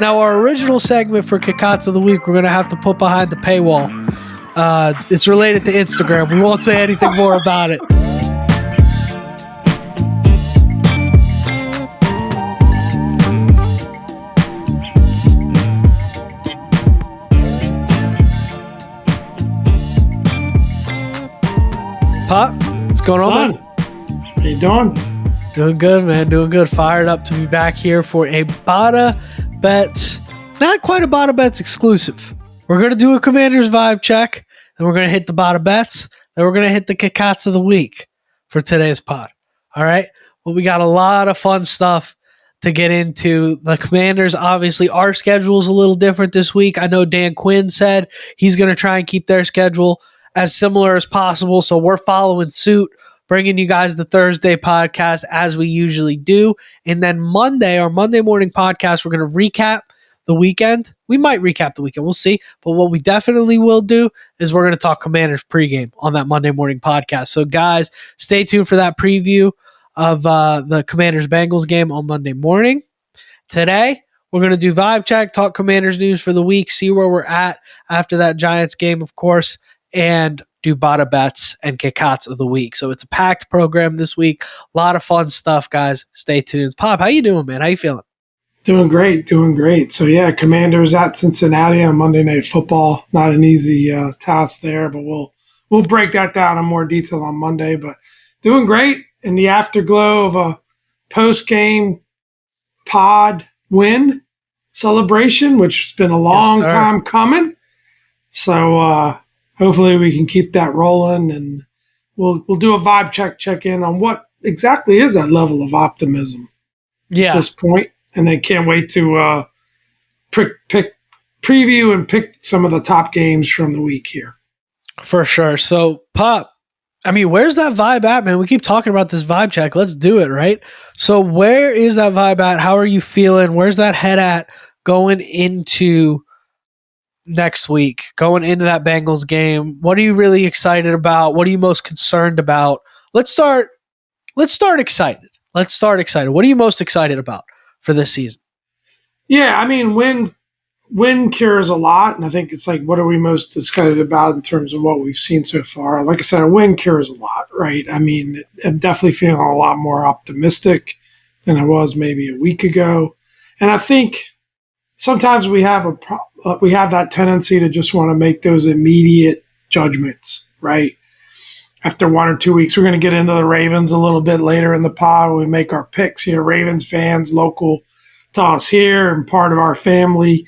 Now, our original segment for Cazz of the Week, we're going to have to put behind the paywall. It's related to Instagram. We won't say anything more about it. Pop, what's going on, man? How you doing? Doing good, man. Doing good. Fired up to be back here for a Bada Bets. Not quite a Bada Bets exclusive. We're going to do a Commanders vibe check. Then we're going to hit the Bada Bets. Then we're going to hit the Cazz of the Week for today's pod. All right? Well, we got a lot of fun stuff to get into. The Commanders, obviously, our schedule is a little different this week. I know Dan Quinn said he's going to try and keep their schedule as similar as possible. So we're following suit, bringing you guys the Thursday podcast as we usually do. And then Monday, our Monday morning podcast, we're going to recap the weekend. We might recap the weekend. We'll see. But what we definitely will do is we're going to talk Commanders pregame on that Monday morning podcast. So guys, stay tuned for that preview of the Commanders-Bengals game on Monday morning. Today, we're going to do vibe check, talk Commanders news for the week, see where we're at after that Giants game, of course, and do Bada Bets and Cazz of the Week. So it's a packed program this week. A lot of fun stuff, guys. Stay tuned. Pop, how you doing, man? How you feeling? Doing great. So, yeah, Commanders at Cincinnati on Monday Night Football. Not an easy task there, but we'll break that down in more detail on Monday. But doing great in the afterglow of a post-game pod win celebration, which has been a long time coming. So, hopefully we can keep that rolling, and we'll do a vibe check in on what exactly is that level of optimism at this point. And I can't wait to preview and pick some of the top games from the week here. For sure. So, Pop, I mean, where's that vibe at, man? We keep talking about this vibe check. Let's do it, right? So where is that vibe at? How are you feeling? Where's that head at going into next week, going into that Bengals game? What are you really excited about? What are you most concerned about? Let's start excited. What are you most excited about for this season? Yeah, I mean, win cures a lot, and I think it's like, what are we most excited about in terms of what we've seen so far? Like I said, a win cures a lot, right? I mean, I'm definitely feeling a lot more optimistic than I was maybe a week ago, and I think sometimes we have that tendency to just want to make those immediate judgments, right? After 1 or 2 weeks, we're going to get into the Ravens a little bit later in the pod when we make our picks. You know, Ravens fans, local to us here and part of our family,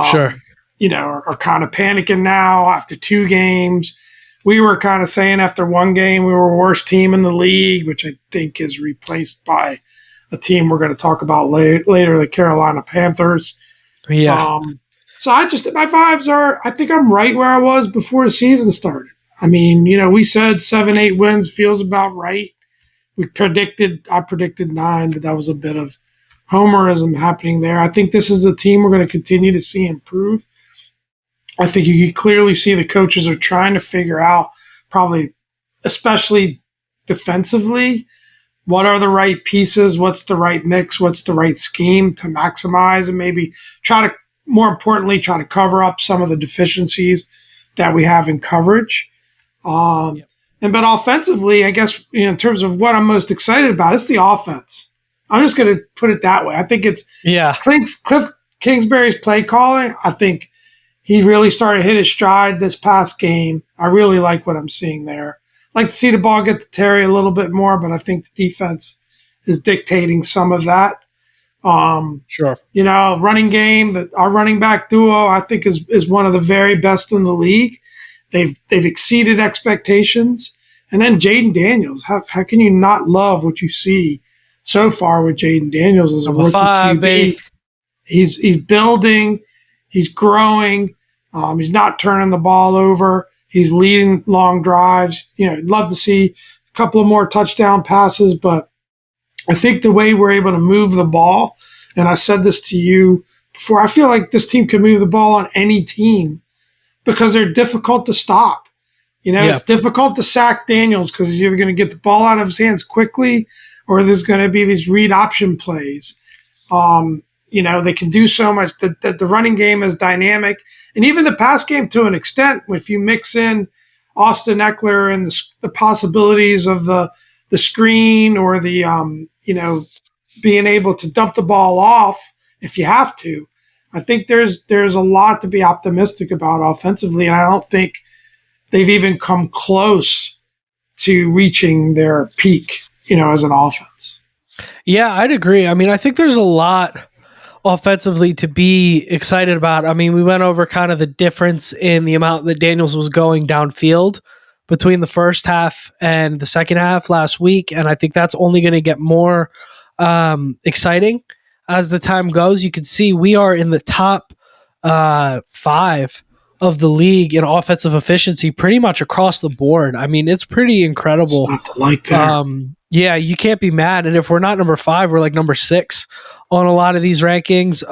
sure. You know, are kind of panicking now after 2 games. We were kind of saying after 1 game we were the worst team in the league, which I think is replaced by a team we're going to talk about later, the Carolina Panthers. Yeah. So my vibes are, I think I'm right where I was before the season started. I mean, you know, we said 7-8 wins feels about right. I predicted 9, but that was a bit of homerism happening there. I think this is a team we're going to continue to see improve. I think you can clearly see the coaches are trying to figure out, probably especially defensively, what are the right pieces, what's the right mix, what's the right scheme to maximize, and maybe more importantly, try to cover up some of the deficiencies that we have in coverage. But offensively, I guess, you know, in terms of what I'm most excited about, it's the offense. I'm just going to put it that way. I think it's Cliff Kingsbury's play calling. I think he really started to hit his stride this past game. I really like what I'm seeing there. I'd like to see the ball get to Terry a little bit more, but I think the defense is dictating some of that. Sure. You know, running game, our running back duo, I think is one of the very best in the league. They've exceeded expectations. And then Jaden Daniels, how can you not love what you see so far with Jaden Daniels as a rookie QB? He's building, he's growing, he's not turning the ball over, he's leading long drives. You know, I'd love to see a couple of more touchdown passes, but I think the way we're able to move the ball, and I said this to you before, I feel like this team can move the ball on any team because they're difficult to stop. You know, It's difficult to sack Daniels because he's either going to get the ball out of his hands quickly or there's going to be these read option plays. You They can do so much. The running game is dynamic, and even the pass game to an extent. If you mix in Austin Eckler and the possibilities of the screen or the being able to dump the ball off if you have to, I think there's a lot to be optimistic about offensively, and I don't think they've even come close to reaching their peak, as an offense. Yeah, I'd agree. I mean, I think there's a lot offensively to be excited about. I mean, we went over kind of the difference in the amount that Daniels was going downfield between the first half and the second half last week, and I think that's only going to get more exciting as the time goes. You can see we are in the top 5 of the league in offensive efficiency pretty much across the board. I mean, it's pretty incredible. It's not to like that. Yeah, you can't be mad. And if we're not number 5, we're like number 6 on a lot of these rankings.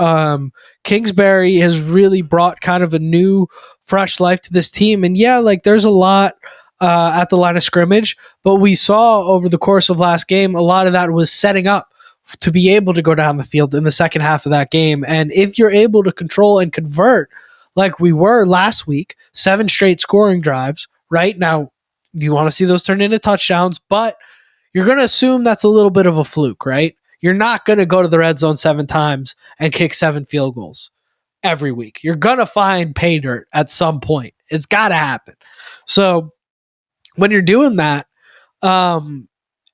Kingsbury has really brought kind of a new, fresh life to this team. And yeah, like there's a lot at the line of scrimmage, but we saw over the course of last game, a lot of that was setting up to be able to go down the field in the second half of that game. And if you're able to control and convert like we were last week, 7 straight scoring drives, right? Now, you want to see those turn into touchdowns, but you're going to assume that's a little bit of a fluke, right? You're not going to go to the red zone 7 times and kick 7 field goals every week. You're going to find pay dirt at some point. It's got to happen. So when you're doing that,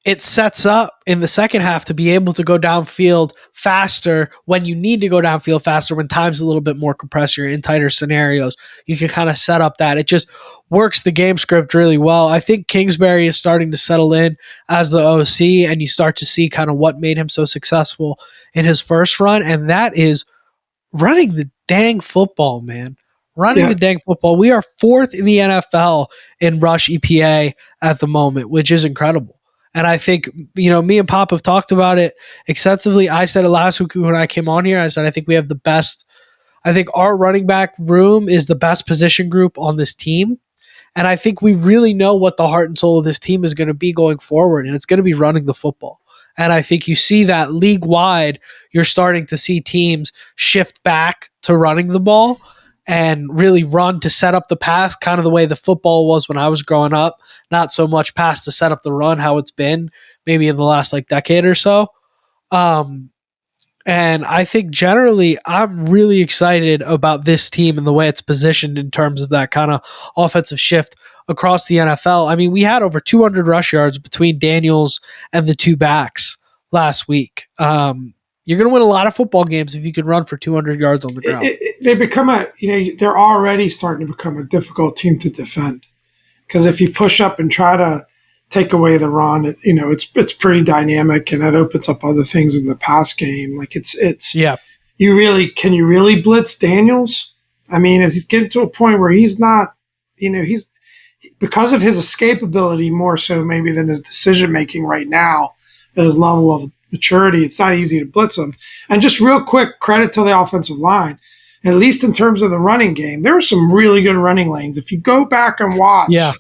it sets up in the second half to be able to go downfield faster when you need to go downfield faster, when time's a little bit more compressed, you're in tighter scenarios. You can kind of set up that. It just works the game script really well. I think Kingsbury is starting to settle in as the OC, and you start to see kind of what made him so successful in his first run, and that is running the dang football, man. Running the dang football. We are 4th in the NFL in rush EPA at the moment, which is incredible. And I think, me and Pop have talked about it extensively. I said it last week when I came on here. I said, I think we have the best. I think our running back room is the best position group on this team. And I think we really know what the heart and soul of this team is going to be going forward. And it's going to be running the football. And I think you see that league wide, you're starting to see teams shift back to running the ball and really run to set up the pass, kind of the way the football was when I was growing up. Not so much pass to set up the run, how it's been maybe in the last decade or so. And I think generally I'm really excited about this team and the way it's positioned in terms of that kind of offensive shift across the NFL. I mean, we had over 200 rush yards between Daniels and the 2 backs last week. You're going to win a lot of football games if you can run for 200 yards on the ground. They become they're already starting to become a difficult team to defend, because if you push up and try to take away the run, it's pretty dynamic, and that opens up other things in the pass game. Like it's yeah. Can you really blitz Daniels? I mean, if he's getting to a point where he's not, he's, because of his escapability more so maybe than his decision making right now, at his level of maturity, it's not easy to blitz him. And just real quick, credit to the offensive line, at least in terms of the running game. There were some really good running lanes. If you go back and watch, we're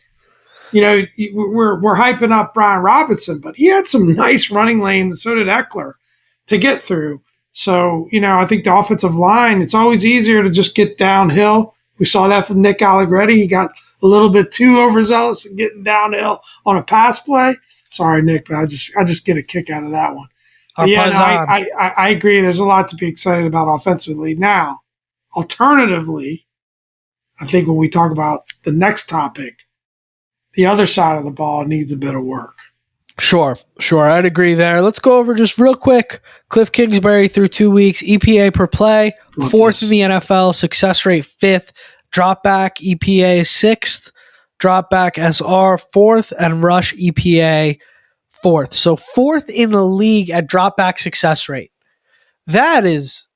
hyping up Brian Robinson, but he had some nice running lanes, and so did Eckler, to get through. So, I think the offensive line, it's always easier to just get downhill. We saw that from Nick Allegretti. He got a little bit too overzealous in getting downhill on a pass play. Sorry, Nick, but I just get a kick out of that one. I agree. There's a lot to be excited about offensively. Now, alternatively, I think when we talk about the next topic, the other side of the ball needs a bit of work. Sure. I'd agree there. Let's go over just real quick. Cliff Kingsbury through 2 weeks, EPA per play, 4th in the NFL, success rate 5th, drop back EPA 6th, drop back SR 4th, and rush EPA 4th. So 4th in the league at drop back success rate. That is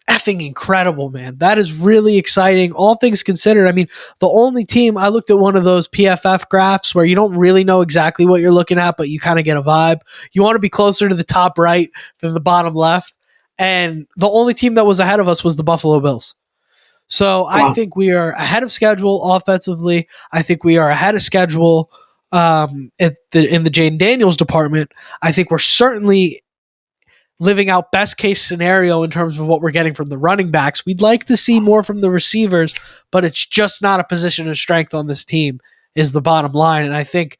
effing incredible, man. That is really exciting. All things considered, I mean, the only team, I looked at one of those PFF graphs where you don't really know exactly what you're looking at, but you kind of get a vibe. You want to be closer to the top right than the bottom left. And the only team that was ahead of us was the Buffalo Bills. So I think we are ahead of schedule offensively. I think we are ahead of schedule in the Jaden Daniels department. I think we're certainly living out best case scenario in terms of what we're getting from the running backs. We'd like to see more from the receivers, but it's just not a position of strength on this team is the bottom line. And I think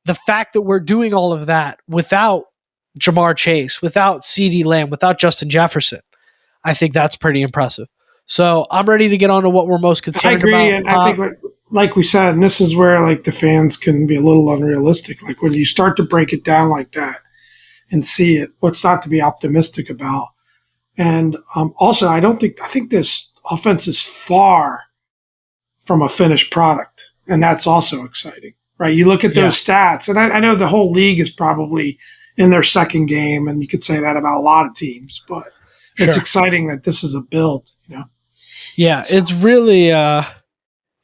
the fact that we're doing all of that without Jamar Chase, without CeeDee Lamb, without Justin Jefferson, I think that's pretty impressive. So I'm ready to get on to what we're most concerned about. I agree, and I think like we said, and this is where like the fans can be a little unrealistic. Like when you start to break it down like that and see it, what's not to be optimistic about? And also, I think this offense is far from a finished product, and that's also exciting, right? You look at those stats, and I know the whole league is probably in their second game, and you could say that about a lot of teams, but it's exciting that this is a build, you know? Yeah, so.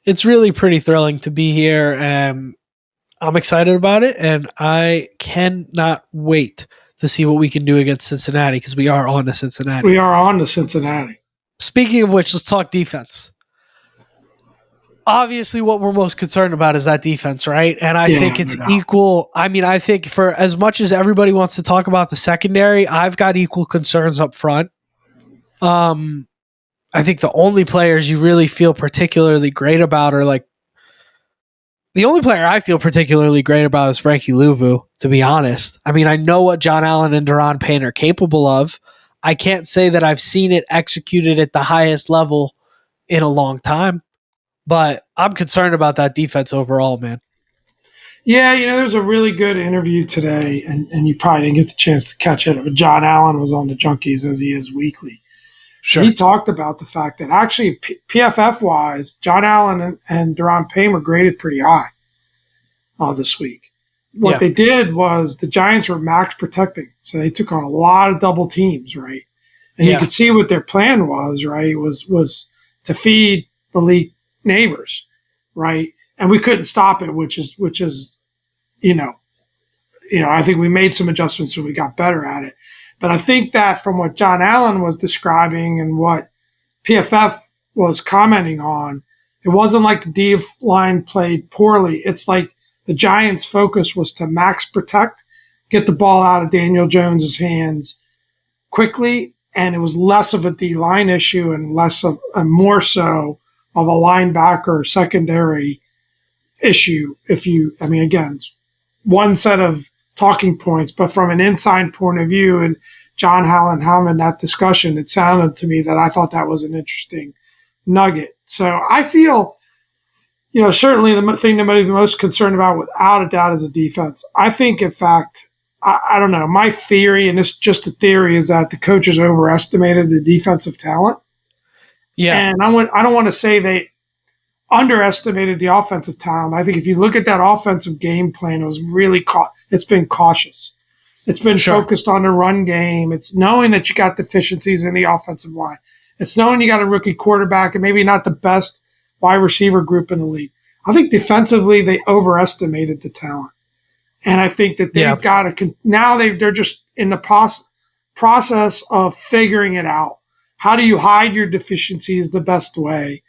It's really pretty thrilling to be here, and I'm excited about it, and I cannot wait to see what we can do against Cincinnati because we are on to Cincinnati. We are on to Cincinnati. Speaking of which, let's talk defense. Obviously, what we're most concerned about is that defense, right? And I think it's equal. I mean, I think for as much as everybody wants to talk about the secondary, I've got equal concerns up front. I think the only players you really feel particularly great about are like the only player I feel particularly great about is Frankie Louvu, to be honest. I mean, I know what John Allen and Daron Payne are capable of. I can't say that I've seen it executed at the highest level in a long time, but I'm concerned about that defense overall, man. Yeah, there's a really good interview today, and you probably didn't get the chance to catch it. But John Allen was on the Junkies as he is weekly. Sure. He talked about the fact that actually PFF-wise, John Allen and Daron Payne were graded pretty high this week. What they did was the Giants were max protecting, so they took on a lot of double teams, right? And you could see what their plan was, right? Was to feed the elite neighbors, right? And we couldn't stop it, which is I think we made some adjustments and we got better at it. But I think that from what John Allen was describing and what PFF was commenting on, it wasn't like the D line played poorly. It's like the Giants' focus was to max protect, get the ball out of Daniel Jones's hands quickly, and it was less of a D line issue and more so of a linebacker secondary issue. Again, it's one set of talking points, but from an inside point of view, and John Allen having that discussion, it sounded to me that I thought that was an interesting nugget. So I feel, certainly the thing to be most concerned about without a doubt is the defense. I think, in fact, I don't know, my theory, and it's just a theory, is that the coaches overestimated the defensive talent. Yeah. And I don't want to say they underestimated the offensive talent. I think if you look at that offensive game plan, it was really it's been cautious. It's been focused on the run game. It's knowing that you got deficiencies in the offensive line. It's knowing you got a rookie quarterback and maybe not the best wide receiver group in the league. I think defensively they overestimated the talent, and I think that they've got to now they're just in the process of figuring it out. How do you hide your deficiencies the best way?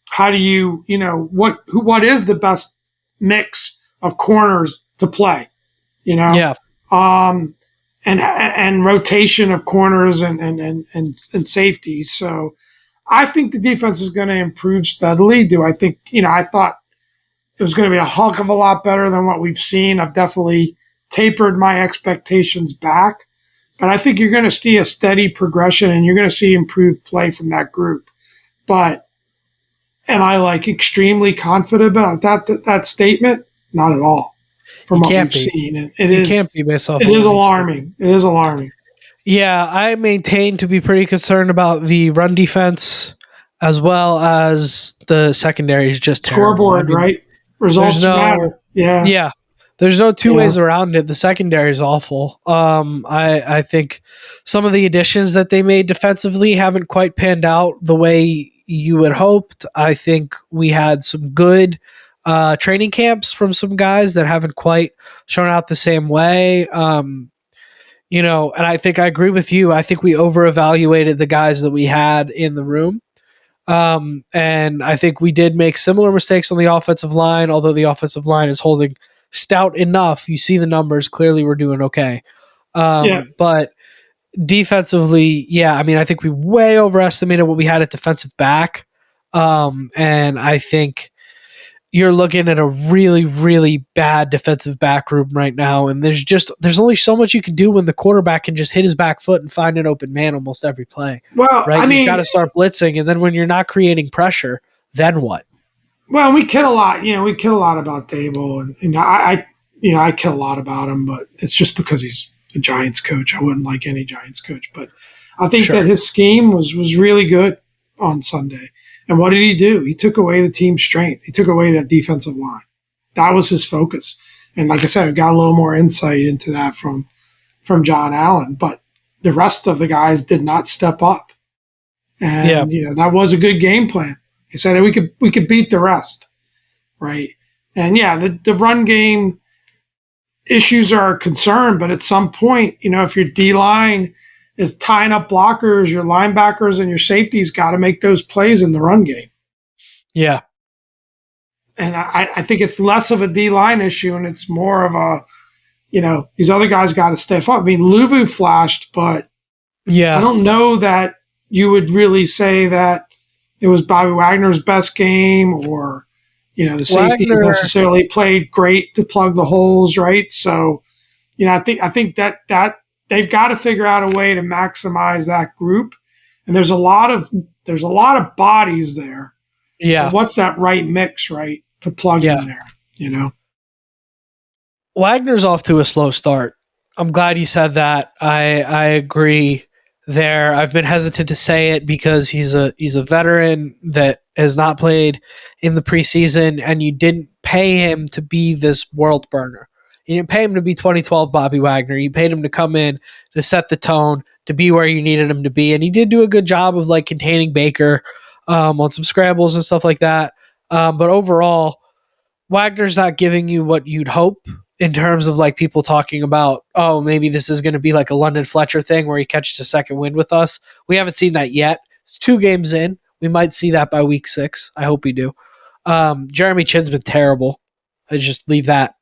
How do you, what is the best mix of corners to play, and rotation of corners and safeties. So I think the defense is going to improve steadily. Do I think, I thought it was going to be a heck of a lot better than what we've seen. I've definitely tapered my expectations back, but I think you're going to see a steady progression and you're going to see improved play from that group. But am I extremely confident about that statement? Not at all. From what we've seen, it can't be based off. It is alarming. It is alarming. Yeah, I maintain to be pretty concerned about the run defense as well as the secondary is just scoreboard, right? Results matter. Yeah. There's no two ways around it. The secondary is awful. I think some of the additions that they made defensively haven't quite panned out the way you had hoped. I think we had some good training camps from some guys that haven't quite shown out the same way. And I think I agree with you. I think we over-evaluated the guys that we had in the room. And I think we did make similar mistakes on the offensive line, although the offensive line is holding stout enough. You see the numbers. Clearly we're doing okay. But defensively, yeah, I mean, I think we way overestimated what we had at defensive back. And I think you're looking at a really, really bad defensive back room right now. And there's only so much you can do when the quarterback can just hit his back foot and find an open man almost every play, Well, right? I You've got mean, to start blitzing. And then when you're not creating pressure, then what? well, we kid a lot. We kid a lot about Dable, and I kid a lot about him, but it's just because he's a Giants coach. I wouldn't like any Giants coach, but I think Sure. that his scheme was really good on Sunday. And what did he do? He took away the team's strength. He took away that defensive line. That was his focus. And like I said, we got a little more insight into that from John Allen, but the rest of the guys did not step up. And that was a good game plan. He said we could beat the rest, right? And yeah, the run game issues are a concern, but at some point, if your D line is tying up blockers, your linebackers and your safeties got to make those plays in the run game. Yeah. And I think it's less of a D line issue, and it's more of a, these other guys got to step up. I mean, Luvu flashed, but yeah, I don't know that you would really say that it was Bobby Wagner's best game, or the safeties necessarily played great to plug the holes, right? So, I think that they've got to figure out a way to maximize that group. And there's a lot of bodies there. Yeah. But what's that right mix, right, to plug in there? Wagner's off to a slow start. I'm glad you said that. I agree there. I've been hesitant to say it because he's a veteran that has not played in the preseason, and you didn't pay him to be this world burner. You didn't pay him to be 2012 Bobby Wagner. You paid him to come in to set the tone, to be where you needed him to be, and he did do a good job of containing Baker on some scrambles and stuff like that. But overall, Wagner's not giving you what you'd hope in terms of people talking about, oh, maybe this is going to be a London Fletcher thing where he catches a second win with us. We haven't seen that yet. It's 2 games in. We might see that by week 6. I hope we do. Jeremy Chinn's been terrible. I just leave that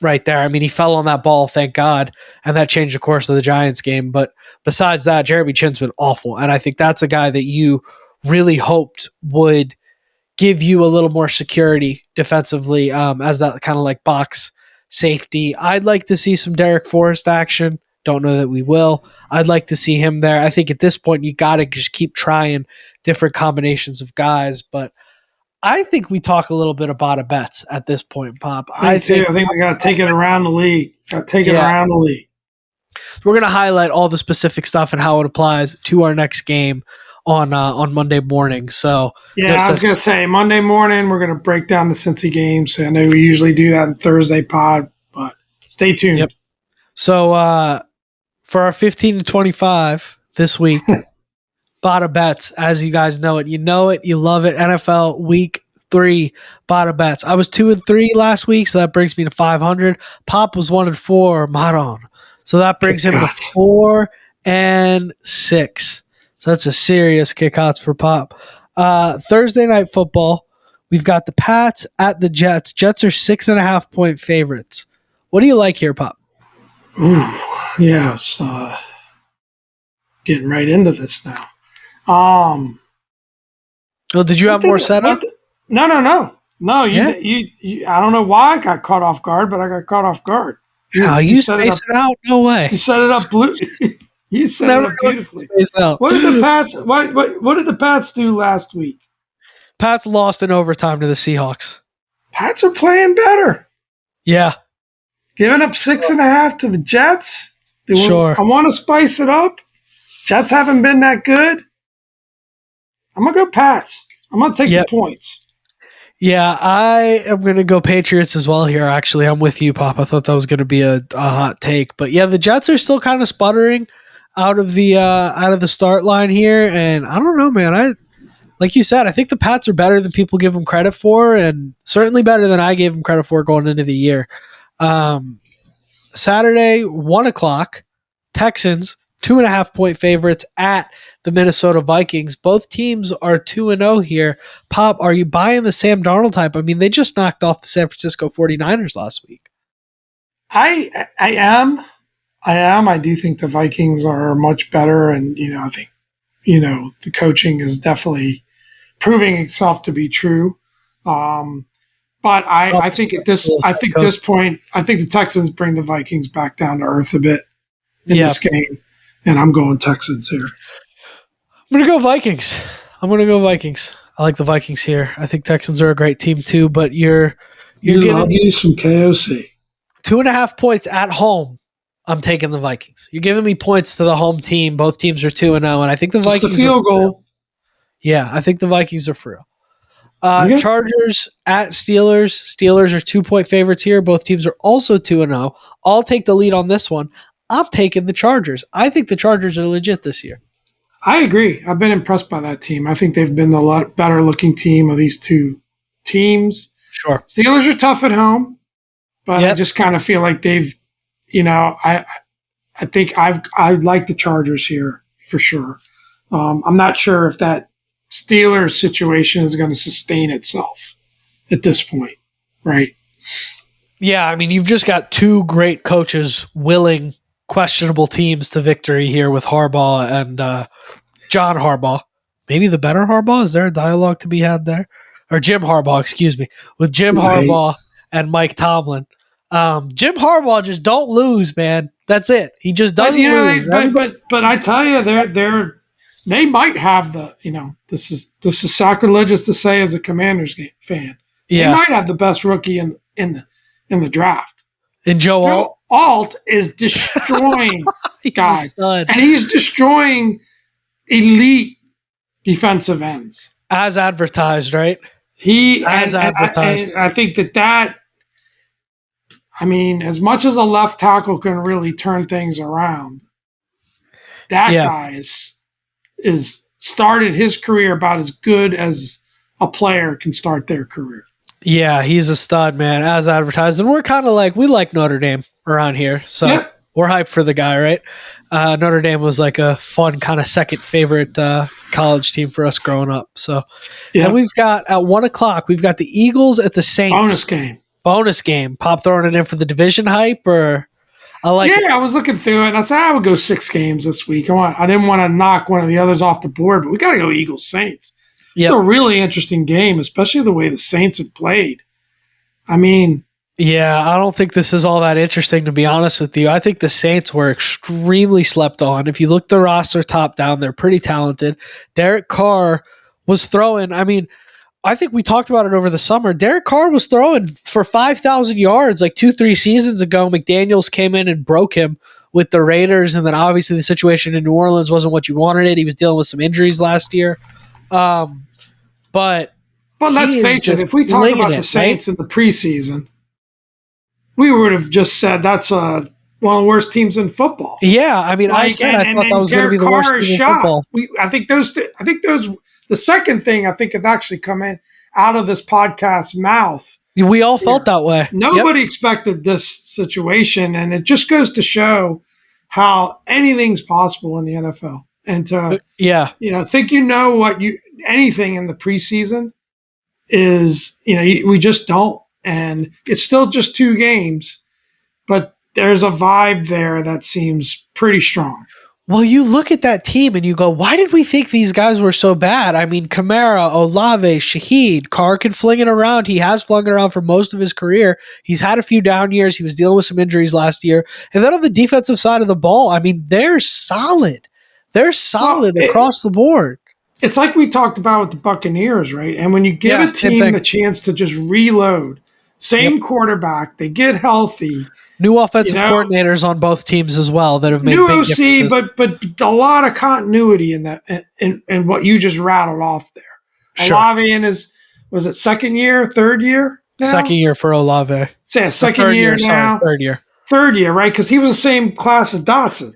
right there. I mean, he fell on that ball, thank God, and that changed the course of the Giants game. But besides that, Jeremy Chinn's been awful. And I think that's a guy that you really hoped would give you a little more security defensively as that kind of box safety. I'd like to see some Derek Forrest action. Don't know that we will. I'd like to see him there. I think at this point you got to just keep trying different combinations of guys. But I think we talk a little bit about Bada Bets at this point, Pop. I think we got to take it around the league. Around the league. We're going to highlight all the specific stuff and how it applies to our next game on Monday morning. So I was going to say Monday morning we're going to break down the Cincy games. I know we usually do that in Thursday pod, but stay tuned. Yep. So for our 15 to 25 this week, Bada Bets, as you guys know it, you love it. NFL Week 3 Bada Bets. I was 2-3 last week, so that brings me to 500. Pop was 1-4. Maron, so that brings him to 4-6. So that's a serious kick-outs for Pop. Thursday night football, we've got the Pats at the Jets. Jets are 6.5-point favorites. What do you like here, Pop? Ooh, yes. Getting right into this now. Well, did you have more setup? No. You. I don't know why I got caught off guard, but I got caught off guard. You spaced it out? No way. You set it up blue. You set it up beautifully. What did the Pats? What did the Pats do last week? Pats lost in overtime to the Seahawks. Pats are playing better. Yeah, giving up 6.5 to the Jets. Sure. I want to spice it up. Jets haven't been that good. I'm gonna go Pats. I'm gonna take the points. Yeah, I am going to go Patriots as well here, actually. I'm with you, Pop. I thought that was going to be a hot take. But yeah, the Jets are still kind of sputtering out of the start line here. And I don't know, man. Like you said, I think the Pats are better than people give them credit for, and certainly better than I gave them credit for going into the year. Saturday, 1 o'clock, Texans, 2.5-point favorites at the Minnesota Vikings. Both teams are 2-0 here. Pop, are you buying the Sam Darnold type? I mean, they just knocked off the San Francisco 49ers last week. I am. I am. I do think the Vikings are much better, and I think the coaching is definitely proving itself to be true. But I think this point, I think the Texans bring the Vikings back down to earth a bit in this game, and I'm going Texans here. I'm going to go Vikings. I like the Vikings here. I think Texans are a great team too, but you're giving me some KOC. 2.5 points at home. I'm taking the Vikings. You're giving me points to the home team. Both teams are 2-0, and I think the Vikings. Just a field goal. Yeah, I think the Vikings are for real. Chargers at Steelers. Steelers are 2-point favorites here. Both teams are also 2-0. I'll take the lead on this one. I'm taking the Chargers. I think the Chargers are legit this year. I agree. I've been impressed by that team. I think they've been the lot better looking team of these two teams. Sure. Steelers are tough at home, but I just kind of feel like they've, I think I like the Chargers here for sure. I'm not sure if that Steelers situation is going to sustain itself at this point, right? Yeah, I mean, you've just got two great coaches willing questionable teams to victory here with Harbaugh and John Harbaugh. Maybe the better Harbaugh? Is there a dialogue to be had there? Or Jim Harbaugh, excuse me. With Jim Harbaugh and Mike Tomlin. Jim Harbaugh just don't lose, man. That's it. He just doesn't lose. But I tell you, they might have the, this is sacrilegious to say as a Commanders fan. Yeah. They might have the best rookie in the draft. And Joe Alt is destroying guys. And he's destroying elite defensive ends. As advertised, right? Advertised. I think that as much as a left tackle can really turn things around, that guy is started his career about as good as a player can start their career. Yeah, he's a stud, man, as advertised. And we're kind of like, we like Notre Dame around here. So we're hyped for the guy, right? Notre Dame was like a fun kind of second favorite college team for us growing up. So, and we've got at 1:00, we've got the Eagles at the Saints. Bonus game. Pop throwing it in for the division hype, or I like it. I was looking through it and I said I would go 6 games this week. I didn't want to knock one of the others off the board, but we got to go Eagles Saints. It's a really interesting game, especially the way the Saints have played. I don't think this is all that interesting, to be honest with you. I think the Saints were extremely slept on. If you look the roster top down, they're pretty talented. Derek Carr was throwing, I think we talked about it over the summer. Derek Carr was throwing for 5,000 yards like 2-3 seasons ago. McDaniels came in and broke him with the Raiders, and then obviously the situation in New Orleans wasn't what you wanted it. He was dealing with some injuries last year. But let's face it, if we talk about the Saints in the preseason, we would have just said that's one of the worst teams in football. Yeah, I thought that was going to be the worst team in football. The second thing I think have actually come out of this podcast's mouth. We all felt that way. Nobody expected this situation, and it just goes to show how anything's possible in the NFL. And to think anything in the preseason is, we just don't. And it's still just 2 games, but there's a vibe there that seems pretty strong. Well, you look at that team and you go, why did we think these guys were so bad? Kamara, Olave, Shaheed, Carr can fling it around. He has flung it around for most of his career. He's had a few down years. He was dealing with some injuries last year. And then on the defensive side of the ball, they're solid. They're solid across the board. It's like we talked about with the Buccaneers, right? And when you give a team the chance to just reload, same quarterback, they get healthy. New offensive coordinators on both teams as well that have made big differences. But a lot of continuity in that, in what you just rattled off there. Sure. Olave in his, was it second year, third year now? Second year for Olave. Second year now. Third year. Third year, right? Because he was the same class as Dotson.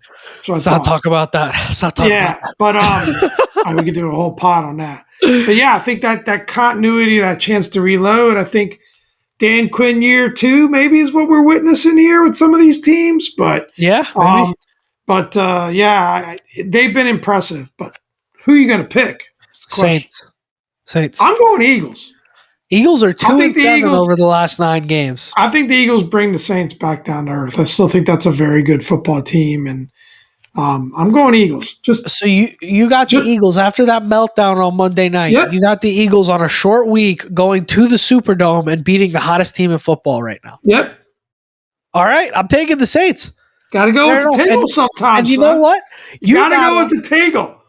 Let's not talk about that. But we could do a whole pod on that. But I think that continuity, that chance to reload, I think Dan Quinn year 2 maybe is what we're witnessing here with some of these teams. But they've been impressive. But who are you going to pick? Saints. I'm going Eagles. Eagles are 2 I and think the 7 Eagles- over the last 9 games. I think the Eagles bring the Saints back down to earth. I still think that's a very good football team, and I'm going Eagles. So you got the Eagles after that meltdown on Monday night. Yep. You got the Eagles on a short week going to the Superdome and beating the hottest team in football right now. Yep. All right, I'm taking the Saints. Got to go with the Tangle sometimes. And you know what? You got to go with the Tangle.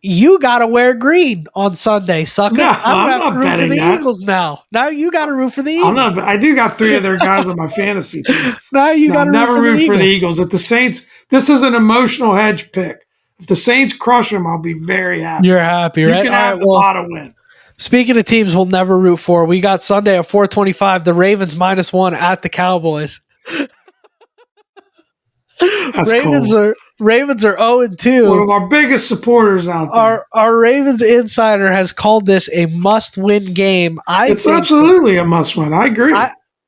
You got to wear green on Sunday, sucker. No, I'm not going to root for the that. Eagles now. Now you got to root for the Eagles. I do got 3 of their guys on my fantasy team. Now you got to root for the Eagles. If the Saints, this is an emotional hedge pick. If the Saints crush them, I'll be very happy. You're happy, right? You can have the bottom win. Speaking of teams we'll never root for, we got Sunday at 4:25, the Ravens -1 at the Cowboys. That's Ravens cool. are 0-2. One of our biggest supporters out there. Our Ravens insider has called this a must-win game. It's absolutely a must-win. I agree.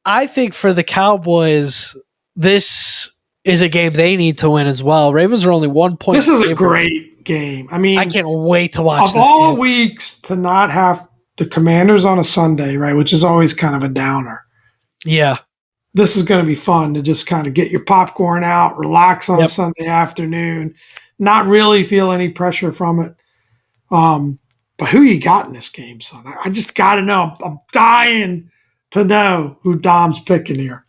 I think for the Cowboys, this is a game they need to win as well. Ravens are only 1 point. This is a great game. I mean, I can't wait to watch this of all game. weeks to not have the Commanders on a Sunday, right, which is always kind of a downer. Yeah. This is going to be fun to just kind of get your popcorn out, relax on a Sunday afternoon, not really feel any pressure from it. But who you got in this game, son? I just got to know. I'm dying to know who Dom's picking here.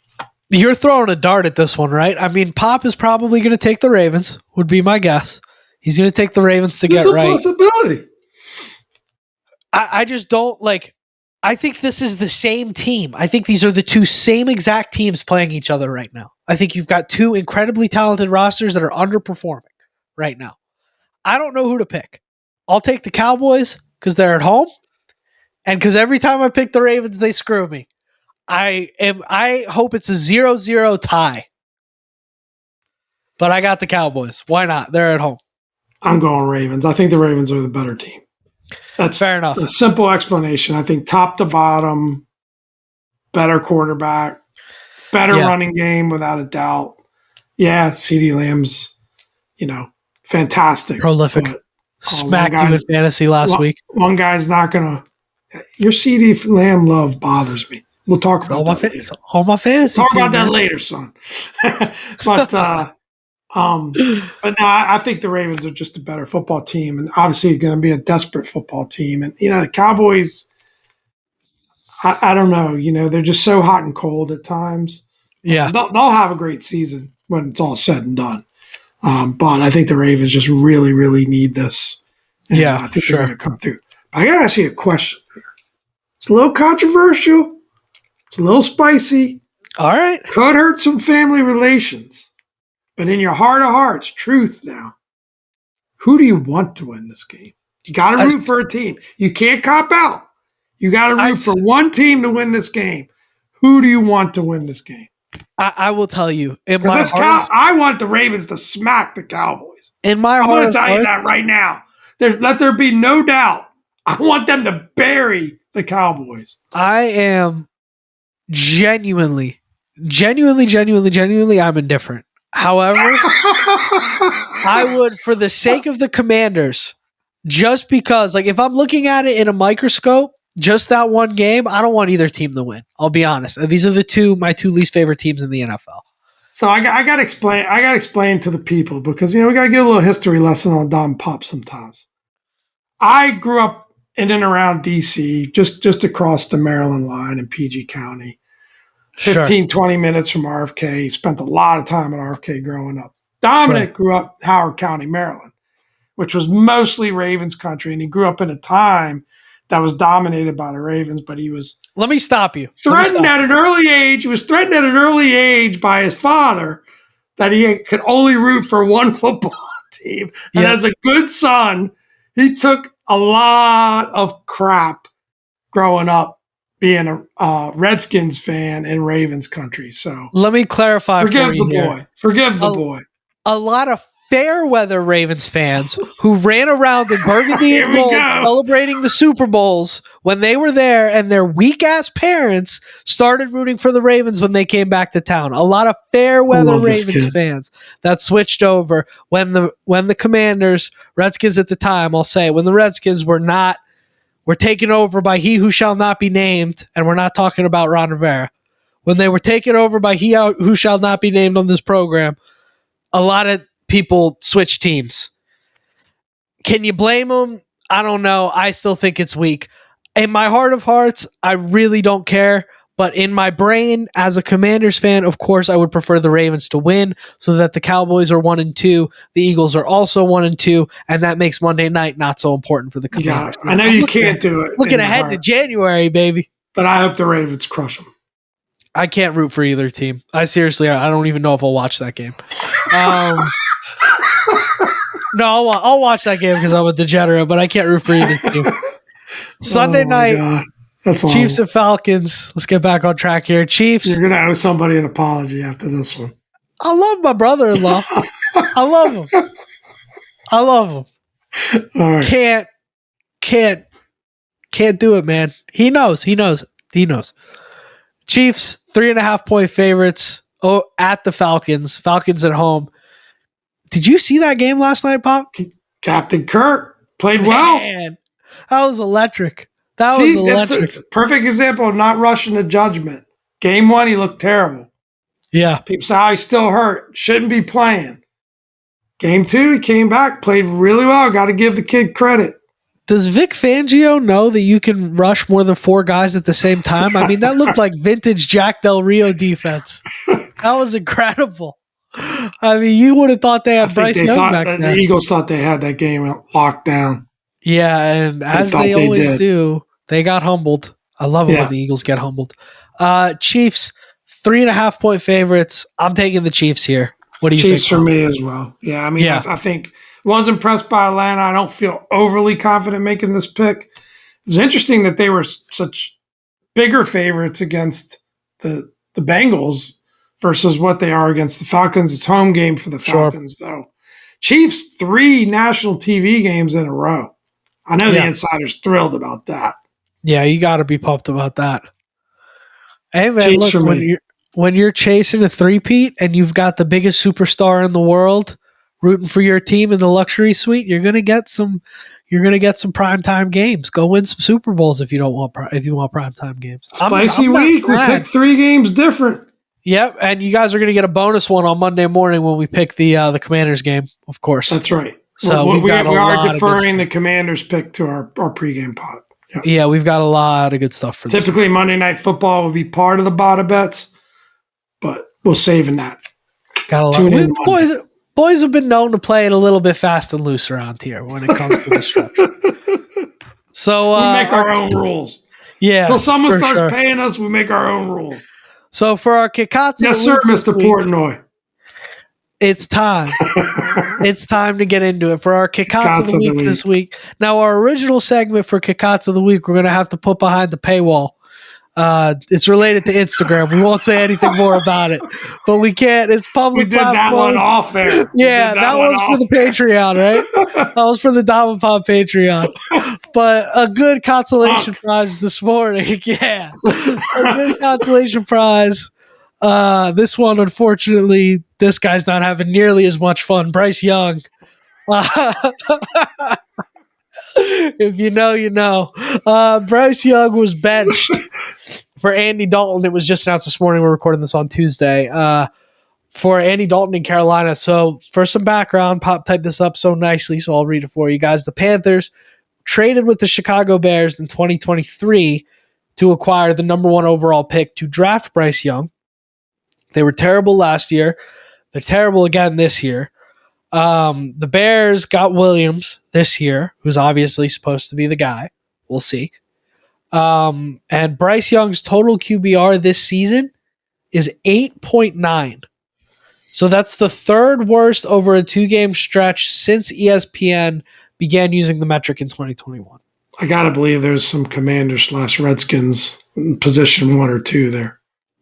You're throwing a dart at this one, right? I mean, Pop is probably going to take the Ravens, would be my guess. He's going to take the Ravens to get right. It's a possibility. I just don't like. I think this is the same team. I think these are the two same exact teams playing each other right now. I think you've got two incredibly talented rosters that are underperforming right now. I don't know who to pick. I'll take the Cowboys because they're at home, and because every time I pick the Ravens, they screw me. I hope it's a 0-0 tie. But I got the Cowboys. Why not? They're at home. I'm going Ravens. I think the Ravens are the better team. That's fair enough. A simple explanation. I think top to bottom, better quarterback, better running game without a doubt. Yeah, CeeDee Lamb's, fantastic. Prolific. Smacked you with fantasy last week. One guy's not going to – your CeeDee Lamb love bothers me. We'll talk about that later. It's all my fantasy Talk about that later, son. But no, I think the Ravens are just a better football team, and obviously going to be a desperate football team. And the Cowboys, I don't know. They're just so hot and cold at times. Yeah, they'll have a great season when it's all said and done. But I think the Ravens just really, really need this. And I think they're going to come through. But I got to ask you a question here. It's a little controversial. It's a little spicy. All right. Could hurt some family relations. But in your heart of hearts, truth now, who do you want to win this game? You got to root for a team. You can't cop out. You got to root for one team to win this game. Who do you want to win this game? I will tell you. I want the Ravens to smack the Cowboys. I'm going to tell you that right now. Let there be no doubt. I want them to bury the Cowboys. I am genuinely, I'm indifferent. However, I would, for the sake of the Commanders, just because, if I'm looking at it in a microscope, just that one game, I don't want either team to win. I'll be honest. These are my two least favorite teams in the NFL. So I got to explain. I got to explain to the people because we got to get a little history lesson on Dom Pop sometimes. I grew up in and around DC, just across the Maryland line in PG County. 15, 20 minutes from RFK. Spent a lot of time at RFK growing up. Dominic grew up in Howard County, Maryland, which was mostly Ravens country. And he grew up in a time that was dominated by the Ravens, but he was – Let me stop you. Threatened at an early age. He was threatened at an early age by his father that he could only root for one football team. And as a good son, he took a lot of crap growing up being a Redskins fan in Ravens country. So let me clarify. Forgive the boy. A lot of fair weather Ravens fans who ran around in burgundy and gold celebrating the Super Bowls when they were there, and their weak ass parents started rooting for the Ravens when they came back to town. A lot of fair weather Ravens fans that switched over when the Commanders, Redskins at the time, I'll say, when the Redskins were not were taken over by he who shall not be named, and we're not talking about Ron Rivera, when they were taken over by he who shall not be named on this program, a lot of people switched teams. Can you blame them? I don't know. I still think it's weak. In my heart of hearts, I really don't care. But in my brain, as a Commanders fan, of course, I would prefer the Ravens to win so that the Cowboys are 1-2. The Eagles are also 1-2. And that makes Monday night not so important for the Commanders. I know you can't do it. Looking ahead to January, baby. But I hope the Ravens crush them. I can't root for either team. I don't even know if I'll watch that game. No, I'll watch that game because I'm a degenerate, but I can't root for either team. Sunday night, Chiefs and Falcons. Let's get back on track here. Chiefs. You're going to owe somebody an apology after this one. I love my brother-in-law. I love him. All right. Can't do it, man. He knows. Chiefs, 3.5-point favorites at the Falcons. Falcons at home. Did you see that game last night, Pop? Captain Kirk played well. Man, that was electric. It's a perfect example of not rushing to judgment. Game 1, he looked terrible. Yeah. People say, he's still hurt. Shouldn't be playing. Game 2, he came back, played really well. Got to give the kid credit. Does Vic Fangio know that you can rush more than 4 guys at the same time? I mean, that looked like vintage Jack Del Rio defense. That was incredible. I mean, you would have thought they had Bryce Young back then. The Eagles thought they had that game locked down. Yeah, and as they always do, they got humbled. I love it when the Eagles get humbled. Chiefs, 3.5-point favorites. I'm taking the Chiefs here. What do you think? Chiefs for me as well. Yeah, I mean, I think was impressed by Atlanta. I don't feel overly confident making this pick. It was interesting that they were such bigger favorites against the Bengals versus what they are against the Falcons. It's home game for the Falcons, though. Chiefs, 3 national TV games in a row. I know the insider's thrilled about that. Yeah, you got to be pumped about that. Hey, man, look, when you're chasing a three-peat and you've got the biggest superstar in the world rooting for your team in the luxury suite, you're going to get some primetime games. Go win some Super Bowls if you want primetime games. Spicy week. We picked 3 games different. Yep, and you guys are going to get a bonus one on Monday morning when we pick the Commanders game, of course. That's right. So we are deferring the Commanders pick to our pregame pod. Yep. Yeah, we've got a lot of good stuff for this. Typically, Monday Night Football will be part of the Bada Bets, but we'll save in that. Got a lot. Boys have been known to play it a little bit fast and loose around here when it comes to the stretch. So we make our own rules. Yeah. Until someone starts paying us, we make our own rules. So for our kickouts, yes, sir, Mr. Portnoy. It's time. It's time to get into it for our kickouts of the week this week. Now, our original segment for kickouts of the week, we're going to have to put behind the paywall. It's related to Instagram. We won't say anything more about it, but we can't. It's public. We did that one off air. Yeah, that was for the Patreon, right? That was for the Diamond Pop Patreon. But a good consolation prize this morning. Yeah, a good consolation prize. This one, unfortunately, this guy's not having nearly as much fun. Bryce Young. If you know, you know. Bryce Young was benched for Andy Dalton. It was just announced this morning. We're recording this on Tuesday. For Andy Dalton in Carolina. So for some background, Pop typed this up so nicely, so I'll read it for you guys. The Panthers traded with the Chicago Bears in 2023 to acquire the number 1 overall pick to draft Bryce Young. They were terrible last year. They're terrible again this year. The Bears got Williams this year, who's obviously supposed to be the guy. We'll see. And Bryce Young's total QBR this season is 8.9. So that's the 3rd worst over a 2-game stretch since ESPN began using the metric in 2021. I got to believe there's some Commanders/Redskins in position 1 or 2 there.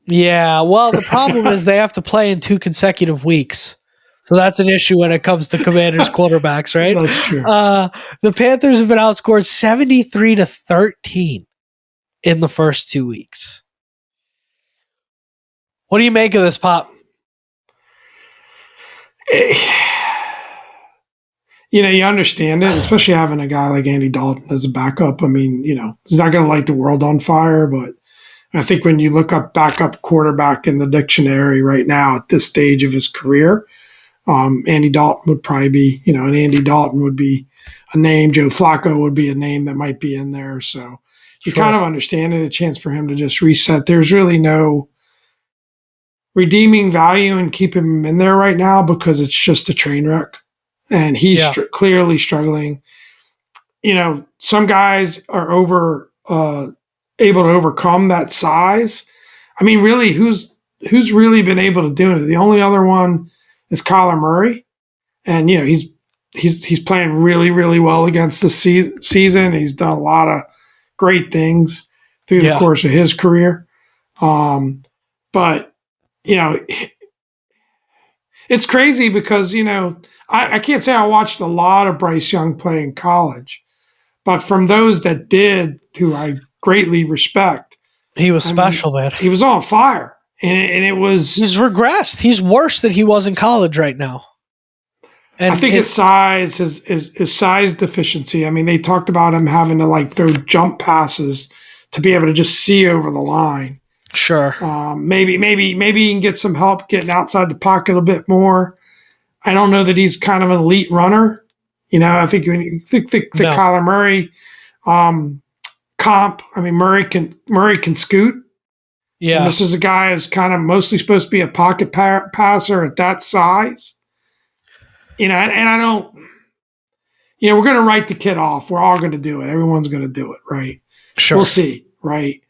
Yeah, well, the problem is they have to play in 2 consecutive weeks. So that's an issue when it comes to Commanders quarterbacks, right? That's true. The Panthers have been outscored 73-13 in the first 2 weeks. What do you make of this, Pop? you understand it, especially having a guy like Andy Dalton as a backup. I mean, he's not going to light the world on fire, but I think when you look up backup quarterback in the dictionary right now at this stage of his career, Andy Dalton would probably be, and Andy Dalton would be a name. Joe Flacco would be a name that might be in there. So you kind of understand it, a chance for him to just reset. There's really no redeeming value in keeping him in there right now because it's just a train wreck. And he's clearly struggling. Some guys are able to overcome that size. I mean, really, who's really been able to do it? The only other one is Kyler Murray, and he's playing really, really well against the season. He's done a lot of great things through the course of his career. But it's crazy because I can't say I watched a lot of Bryce Young play in college, but from those that did, who I greatly respect, he was special, man. He was on fire, and it was. He's regressed. He's worse than he was in college right now. And I think his size, his size deficiency. I mean, they talked about him having to throw jump passes to be able to just see over the line. Sure. Maybe he can get some help getting outside the pocket a bit more. I don't know that he's kind of an elite runner. I think when you think the Kyler Murray comp, I mean, Murray can scoot. Yeah. And this is a guy who's kind of mostly supposed to be a pocket passer at that size. And I don't, we're going to write the kid off. We're all going to do it. Everyone's going to do it, right? Sure. We'll see, right?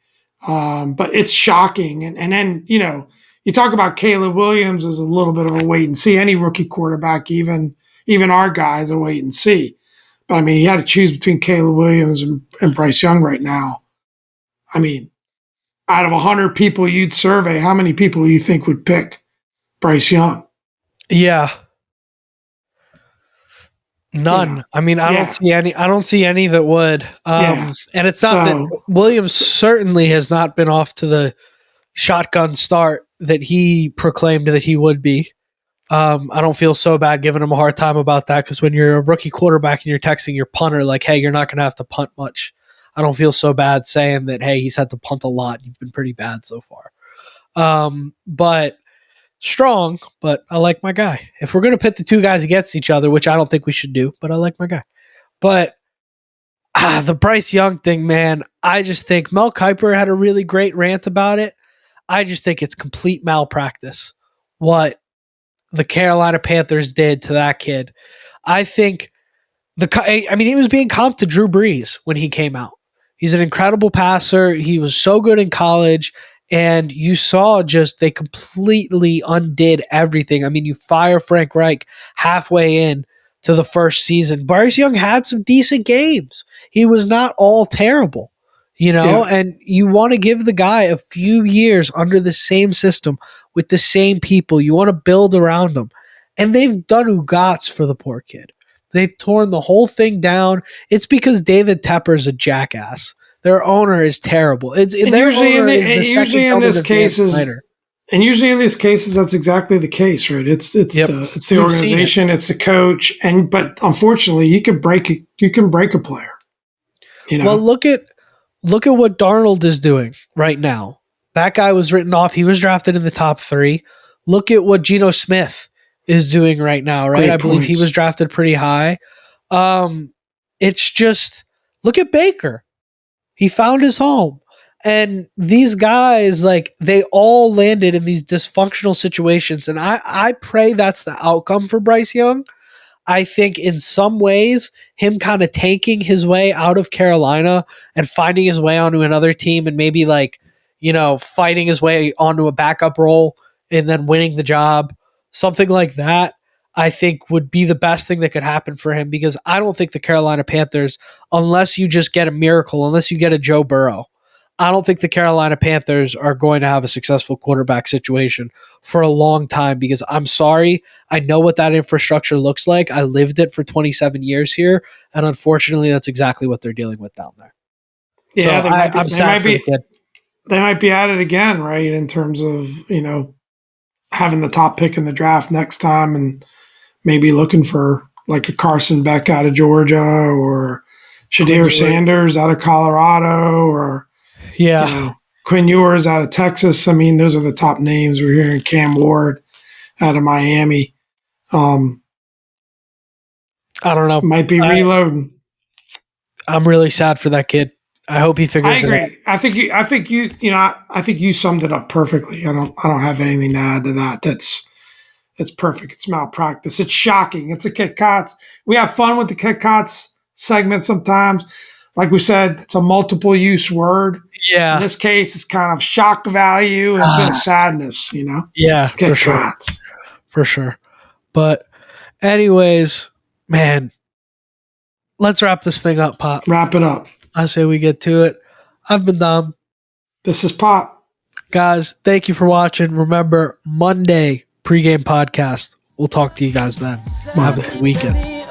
But it's shocking. And then, you talk about Caleb Williams as a little bit of a wait and see. Any rookie quarterback, even our guys, a wait and see. But, I mean, he had to choose between Caleb Williams and Bryce Young right now. I mean, out of 100 people you'd survey, how many people you think would pick Bryce Young? Yeah. None. I mean, I don't see any. I don't see any that would. And it's not that Williams certainly has not been off to the shotgun start that he proclaimed that he would be. I don't feel so bad giving him a hard time about that because when you're a rookie quarterback and you're texting your punter like, "Hey, you're not going to have to punt much," I don't feel so bad saying that. Hey, he's had to punt a lot. You've been pretty bad so far. But. Strong, but I like my guy. If we're going to pit the two guys against each other, which I don't think we should do, but I like my guy. But the Bryce Young thing, man, I just think Mel Kiper had a really great rant about it. I just think it's complete malpractice what the Carolina Panthers did to that kid. I think he was being comped to Drew Brees when he came out. He's an incredible passer. He was so good in college. And you saw they completely undid everything. I mean, you fire Frank Reich halfway in to the first season. Bryce Young had some decent games. He was not all terrible, and you want to give the guy a few years under the same system with the same people. You want to build around him. And they've done ugats for the poor kid. They've torn the whole thing down. It's because David Tepper's a jackass. Their owner is terrible. Usually in these cases, that's exactly the case, right? It's the organization, it's the coach, but unfortunately, you can break a player. Well, look at what Darnold is doing right now. That guy was written off. He was drafted in the top 3. Look at what Geno Smith is doing right now, right? I believe he was drafted pretty high. It's just look at Baker. He found his home. And these guys, they all landed in these dysfunctional situations. And I pray that's the outcome for Bryce Young. I think in some ways, him kind of tanking his way out of Carolina and finding his way onto another team and maybe fighting his way onto a backup role and then winning the job, something like that. I think would be the best thing that could happen for him because I don't think the Carolina Panthers, unless you just get a miracle, unless you get a Joe Burrow, I don't think the Carolina Panthers are going to have a successful quarterback situation for a long time because I'm sorry, I know what that infrastructure looks like. I lived it for 27 years here, and unfortunately, that's exactly what they're dealing with down there. Yeah, so I'm sad for the kid. They might be at it again, right, in terms of, having the top pick in the draft next time and maybe looking for like a Carson Beck out of Georgia or Shadir Sanders out of Colorado or Quinn Ewers out of Texas. I mean, those are the top names. We're hearing Cam Ward out of Miami. I don't know. Might be reloading. I'm really sad for that kid. I hope he figures it out. I agree. I think you summed it up perfectly. I don't have anything to add to that. It's perfect. It's malpractice. It's shocking. It's a Kit Kats. We have fun with the Kit Kats segment sometimes. Like we said, it's a multiple use word. Yeah. In this case, it's kind of shock value and a bit of sadness, Yeah, Kit Kats. For sure. But anyways, man, let's wrap this thing up, Pop. Wrap it up. I say we get to it. I've been Dom. This is Pop. Guys, thank you for watching. Remember, Monday pregame podcast. We'll talk to you guys then. Have a good weekend.